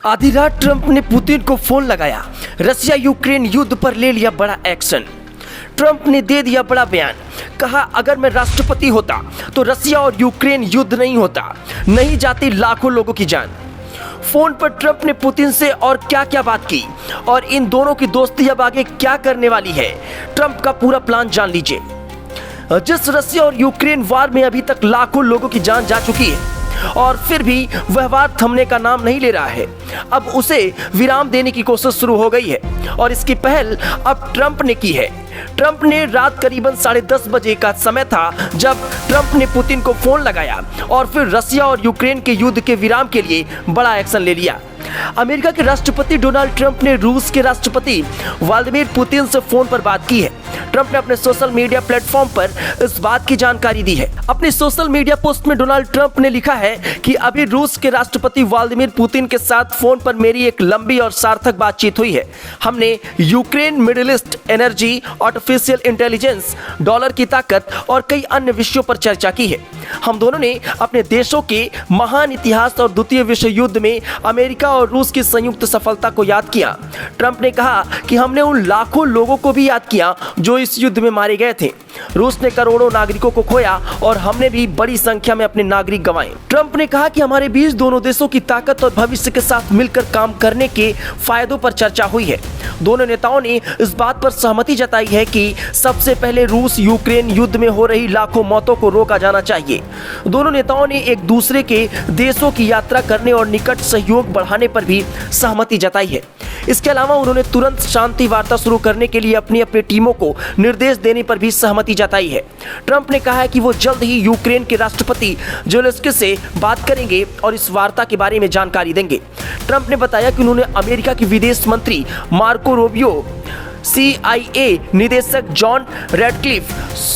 आधी रात ट्रंप ने पुतिन को फोन लगाया। रसिया यूक्रेन युद्ध पर ले लिया बड़ा एक्शन। ट्रंप ने दे दिया बड़ा बयान। कहा, अगर मैं राष्ट्रपति होता तो रसिया और यूक्रेन युद्ध नहीं होता, नहीं जाती लाखों लोगों की जान। फोन पर ट्रंप ने पुतिन से और क्या क्या बात की और इन दोनों की दोस्ती अब आगे क्या करने वाली है, ट्रंप का पूरा प्लान जान लीजिए। जिस रसिया और यूक्रेन वार में अभी तक लाखों लोगों की जान जा चुकी है और फिर भी वह वार थमने का नाम नहीं ले रहा है, अब उसे विराम देने की कोशिश शुरू हो गई है और इसकी पहल अब ट्रंप ने की है। ट्रंप ने रात करीबन 10:30 बजे का समय था जब ट्रंप ने पुतिन को फोन लगाया और फिर रसिया और यूक्रेन के युद्ध के विराम के लिए बड़ा एक्शन ले लिया। अमेरिका के राष्ट्रपति डोनाल्ड ट्रंप ने रूस के राष्ट्रपति व्लादिमीर पुतिन से फोन पर बात की है। ट्रंप ने अपने सोशल मीडिया प्लेटफॉर्म पर इस बात की जानकारी दी है। अपने सोशल मीडिया पोस्ट में डोनाल्ड ट्रंप ने लिखा है कि अभी रूस के राष्ट्रपति व्लादिमीर पुतिन के साथ फोन पर मेरी एक लंबी और सार्थक बातचीत हुई है। हमने Ukraine, middle east, energy, artificial intelligence, dollar की ताकत और कई अन्य विषयों पर चर्चा की है। हम दोनों ने अपने देशों के महान इतिहास और द्वितीय विश्व युद्ध में अमेरिका और रूस की संयुक्त सफलता को याद किया। ट्रंप ने कहा कि हमने उन लाखों लोगों को भी याद किया जो इस युद्ध में मारे गए थे। रूस ने करोड़ों नागरिकों को खोया और हमने भी बड़ी संख्या में अपने नागरिक गंवाए। ट्रंप ने कहा कि हमारे बीच दोनों देशों की ताकत और भविष्य के साथ मिलकर काम करने के फायदों पर चर्चा हुई है। दोनों नेताओं ने इस बात पर सहमति जताई है कि सबसे पहले रूस यूक्रेन युद्ध में हो रही लाखों मौतों को रोका जाना चाहिए। दोनों नेताओं ने एक दूसरे के देशों की यात्रा करने और निकट सहयोग बढ़ाने पर भी सहमति जताई है। इसके अलावा उन्होंने तुरंत शांति वार्ता शुरू करने के लिए अपनी अपनी टीमों को निर्देश देने पर भी सहमति जताई है। ट्रंप ने कहा है कि वो जल्द ही यूक्रेन के राष्ट्रपति ज़ेलेंस्की से बात करेंगे और इस वार्ता के बारे में जानकारी देंगे। ट्रंप ने बताया कि उन्होंने अमेरिका के विदेश मंत्री मार्को रूबियो, CIA निदेशक जॉन रेडक्लिफ,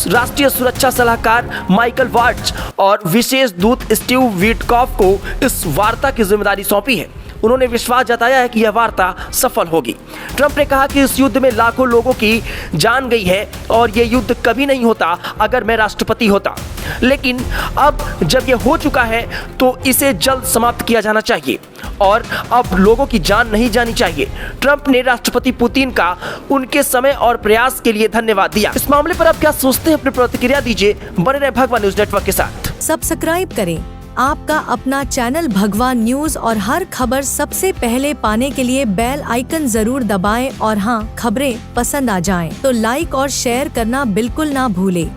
राष्ट्रीय सुरक्षा सलाहकार माइकल वाल्ट्ज और विशेष दूत स्टीव विटकॉफ को इस वार्ता की जिम्मेदारी सौंपी है। उन्होंने विश्वास जताया है कि यह वार्ता सफल होगी। ट्रंप ने कहा कि इस युद्ध में लाखों लोगों की जान गई है और यह युद्ध कभी नहीं होता अगर मैं राष्ट्रपति होता, लेकिन अब जब यह हो चुका है तो इसे जल्द समाप्त किया जाना चाहिए और अब लोगों की जान नहीं जानी चाहिए। ट्रंप ने राष्ट्रपति पुतिन का उनके समय और प्रयास के लिए धन्यवाद दिया। इस मामले पर आप क्या सोचते हैं, अपनी प्रतिक्रिया दीजिए। बने रहे भगवान न्यूज नेटवर्क के साथ। सब्सक्राइब करें आपका अपना चैनल भगवान न्यूज और हर खबर सबसे पहले पाने के लिए बेल आइकन जरूर दबाएं और हाँ, खबरें पसंद आ जाएं तो लाइक और शेयर करना बिल्कुल ना भूलें।